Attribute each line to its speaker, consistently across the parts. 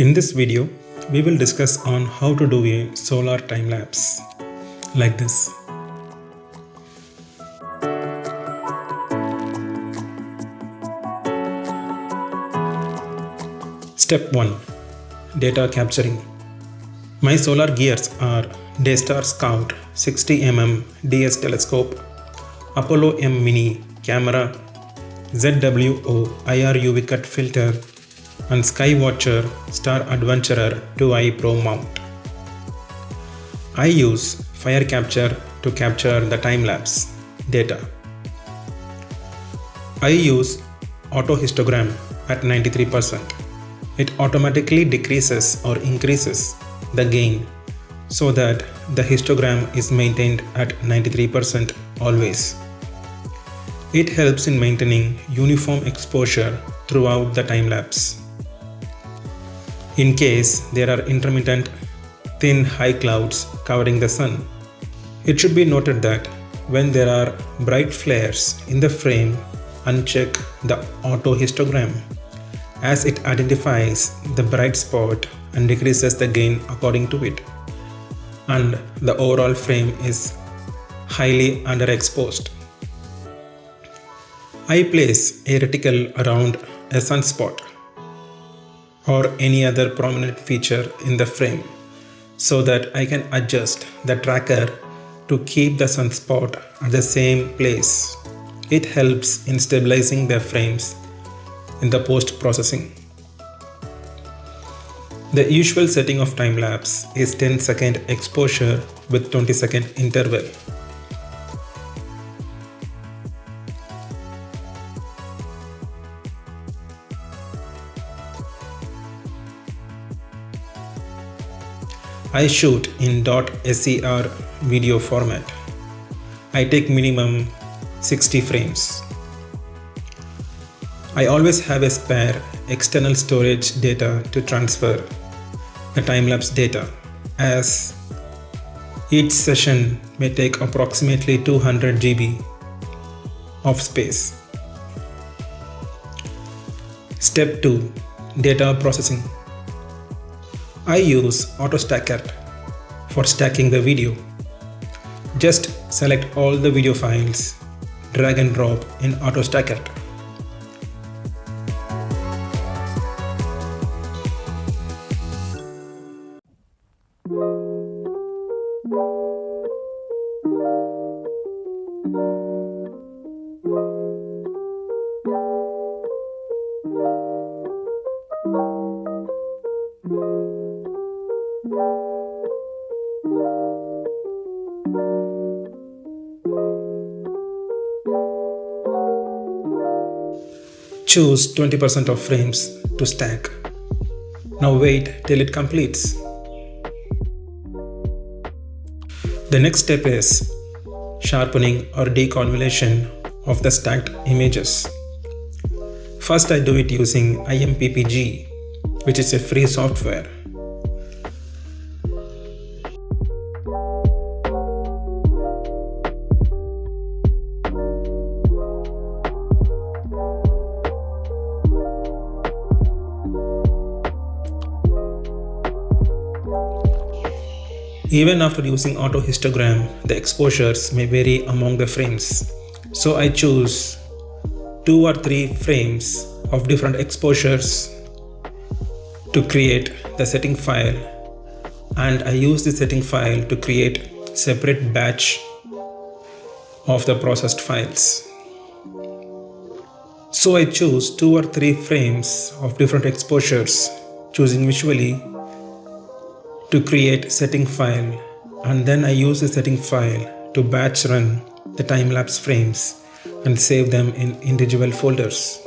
Speaker 1: In this video, we will discuss on how to do a solar time lapse like this. Step 1. Data capturing. My solar gears are Daystar Scout 60mm DS telescope, Apollo M mini camera, ZWO IR UV cut filter, and Skywatcher Star Adventurer 2i Pro mount. I use fire capture to capture the time-lapse data. I use auto histogram at 93%. It automatically decreases or increases the gain so that the histogram is maintained at 93% always. It helps in maintaining uniform exposure throughout the time lapse. In case there are intermittent thin high clouds covering the sun, it should be noted that when there are bright flares in the frame, uncheck the auto histogram as it identifies the bright spot and decreases the gain according to it, and the overall frame is highly underexposed. I place a reticle around a sunspot or any other prominent feature in the frame so that I can adjust the tracker to keep the sunspot at the same place. It helps in stabilizing the frames in the post-processing. The usual setting of time-lapse is 10-second exposure with 20-second interval. I shoot in .ser video format. I take minimum 60 frames. I always have a spare external storage data to transfer the time-lapse data, as each session may take approximately 200 GB of space. Step 2. Data processing. I use AutoStacker for stacking the video. Just select all the video files, drag and drop in AutoStacker. Choose 20% of frames to stack. Now wait till it completes. The next step is sharpening or deconvolution of the stacked images. First, I do it using IMPPG, which is a free software. Even after using auto histogram, the exposures may vary among the frames. So I choose 2 or 3 frames of different exposures to create the setting file, and I use the setting file to create separate batch of the processed files. So I choose 2 or 3 frames of different exposures, choosing visually to create setting file, and then I use the setting file to batch run the time-lapse frames and save them in individual folders.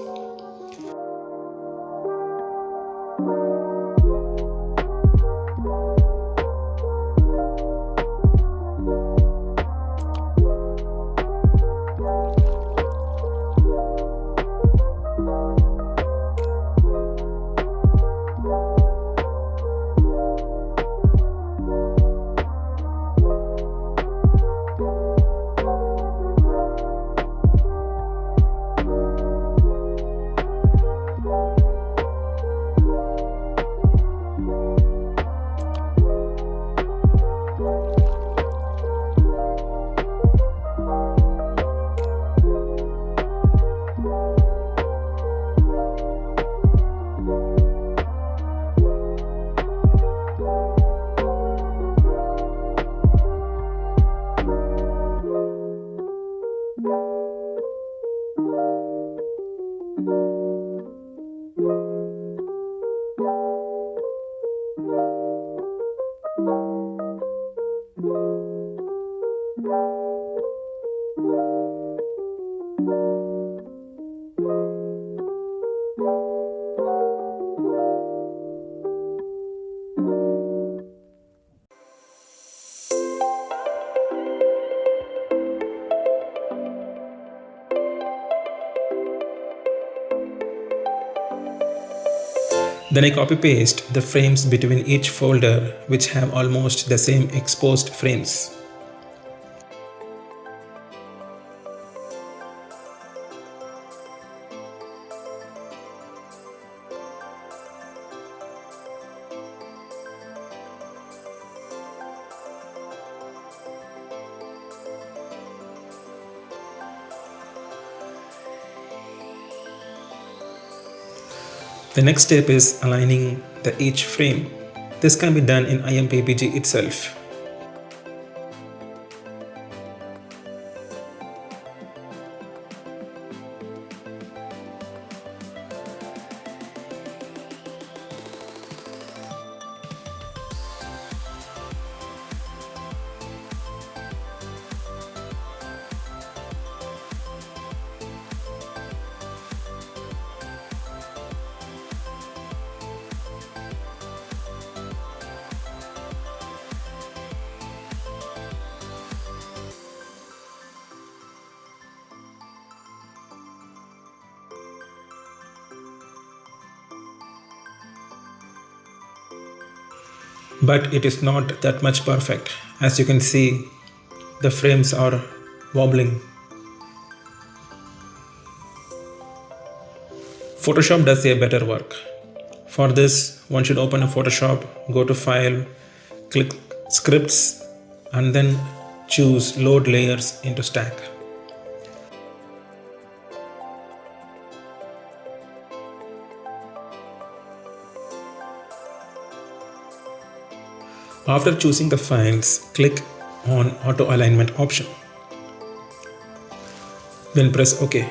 Speaker 1: Then I copy paste the frames between each folder which have almost the same exposed frames. The next step is aligning each frame. This can be done in IMPPG itself. But it is not that much perfect. As you can see, the frames are wobbling. Photoshop does a better work. For this, one should open a Photoshop, go to File, click Scripts, and then choose Load Layers into Stack. After choosing the files, click on Auto Alignment option. Then press OK.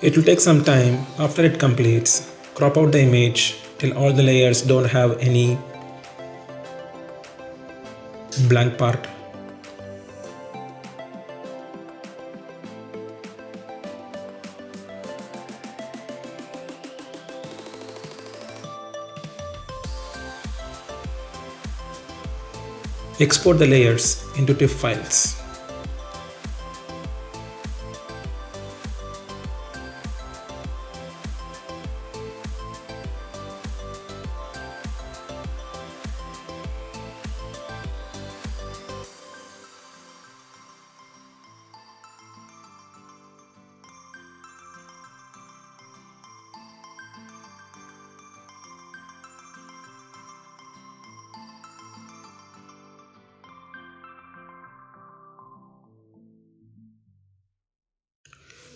Speaker 1: It will take some time. After it completes, crop out the image till all the layers don't have any blank part. Export the layers into TIFF files.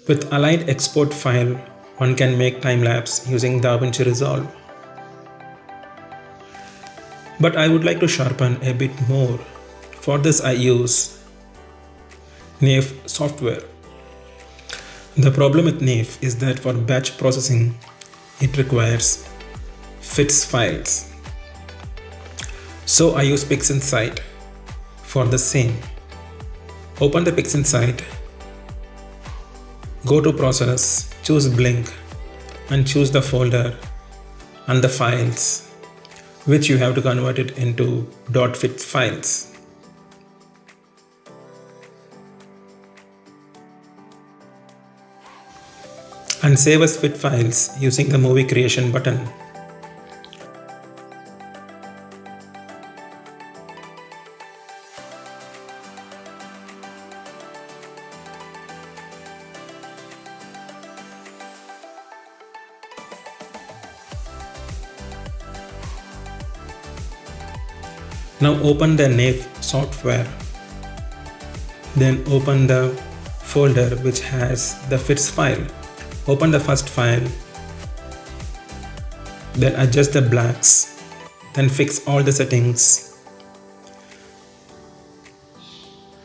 Speaker 1: With aligned export file, one can make time-lapse using DaVinci Resolve. But I would like to sharpen a bit more. For this I use NAF software. The problem with NAF is that for batch processing, it requires FITS files. So I use Pixinsight for the same. Open the Pixinsight, go to Process, choose Blink, and choose the folder and the files, which you have to convert it into .fit files. And save as fit files using the movie creation button. Now open the NAF software. Then open the folder which has the FITS file. Open the first file. Then adjust the blacks. Then fix all the settings.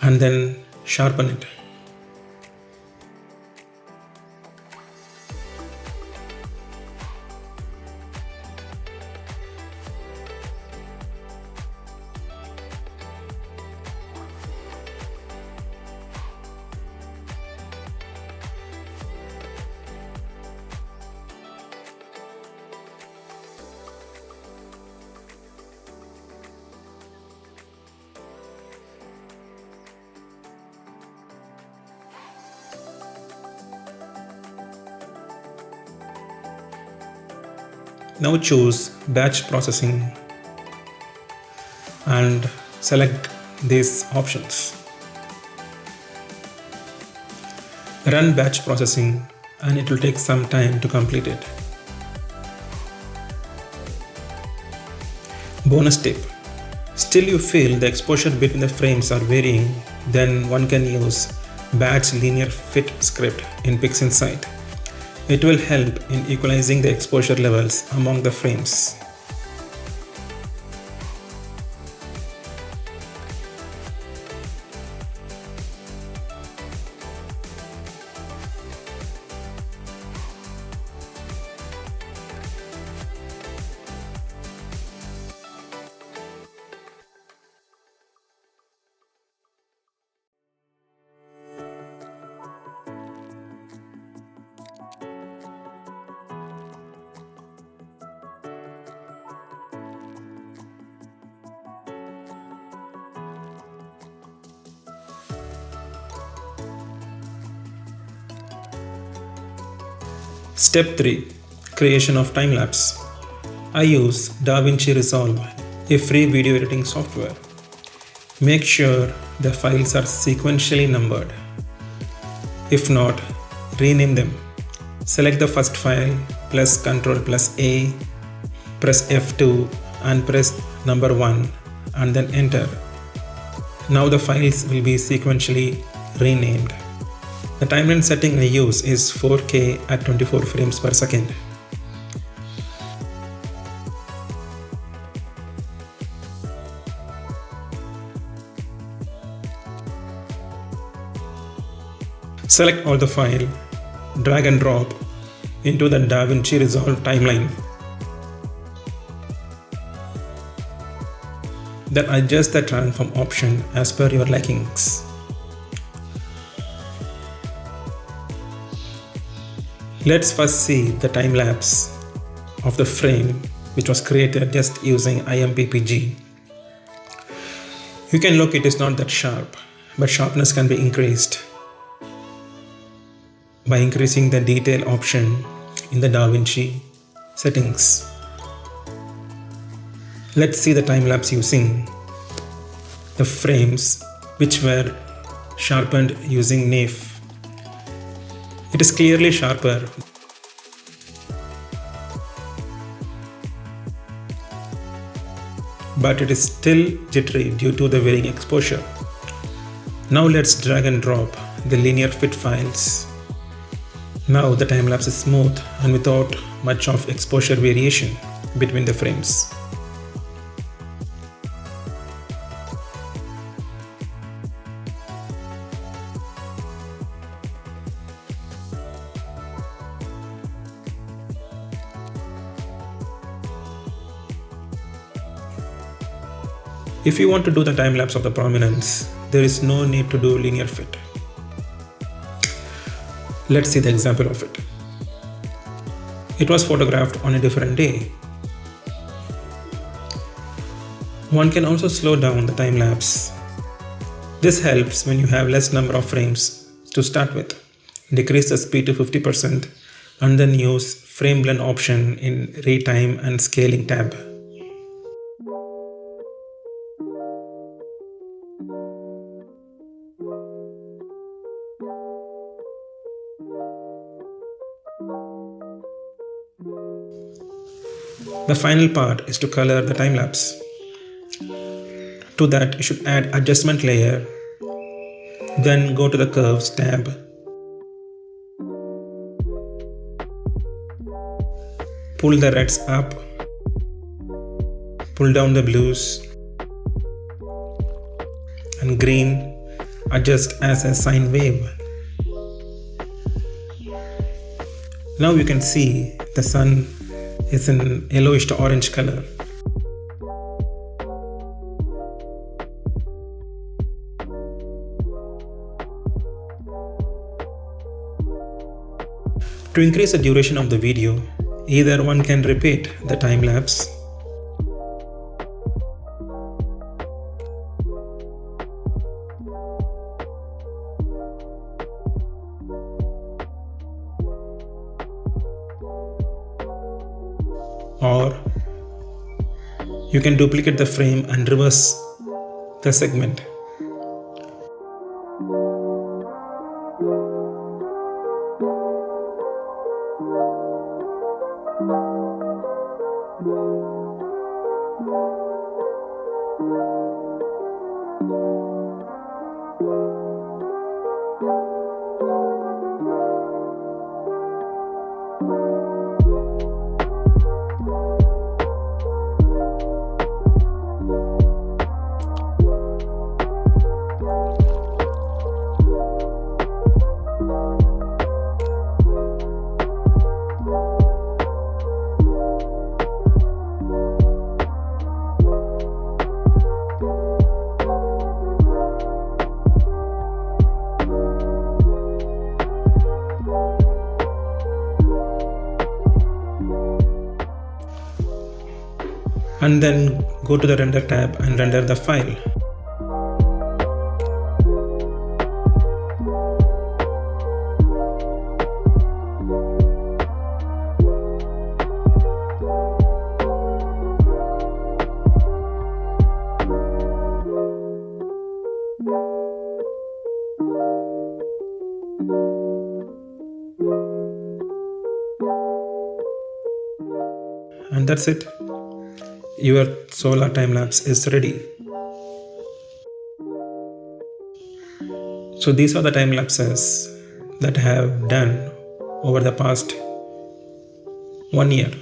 Speaker 1: And then sharpen it. Now choose batch processing and select these options. Run batch processing and it will take some time to complete it. Bonus tip. Still you feel the exposure between the frames are varying, then one can use batch linear fit script in Pixinsight. It will help in equalizing the exposure levels among the frames. Step 3. Creation of timelapse. I use DaVinci Resolve, a free video editing software. Make sure the files are sequentially numbered. If not, rename them. Select the first file, press Ctrl+A, press F2 and press number 1 and then enter. Now the files will be sequentially renamed. The timeline setting I use is 4K at 24 frames per second. Select all the file, drag and drop into the DaVinci Resolve timeline. Then adjust the transform option as per your likings. Let's first see the time lapse of the frame which was created just using IMPPG. You can look, it is not that sharp, but sharpness can be increased by increasing the detail option in the DaVinci settings. Let's see the time lapse using the frames which were sharpened using NAF. It is clearly sharper, but it is still jittery due to the varying exposure. Now let's drag and drop the linear fit files. Now the time lapse is smooth and without much of exposure variation between the frames. If you want to do the time lapse of the prominence, there is no need to do linear fit. Let's see the example of it. It was photographed on a different day. One can also slow down the time lapse. This helps when you have less number of frames to start with. Decrease the speed to 50% and then use frame blend option in retime and scaling tab. The final part is to color the time lapse. To that, you should add adjustment layer, then go to the curves tab. Pull the reds up, pull down the blues, and green adjust as a sine wave. Now you can see the sun is in yellowish to orange color. To increase the duration of the video, either one can repeat the time lapse or you can duplicate the frame and reverse the segment. And then go to the render tab and render the file. And that's it. Your solar time lapse is ready. So these are the time lapses that I have done over the past 1 year.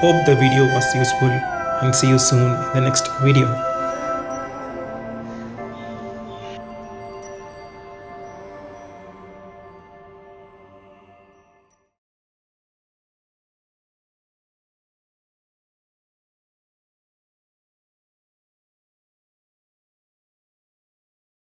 Speaker 1: Hope the video was useful and see you soon in the next video.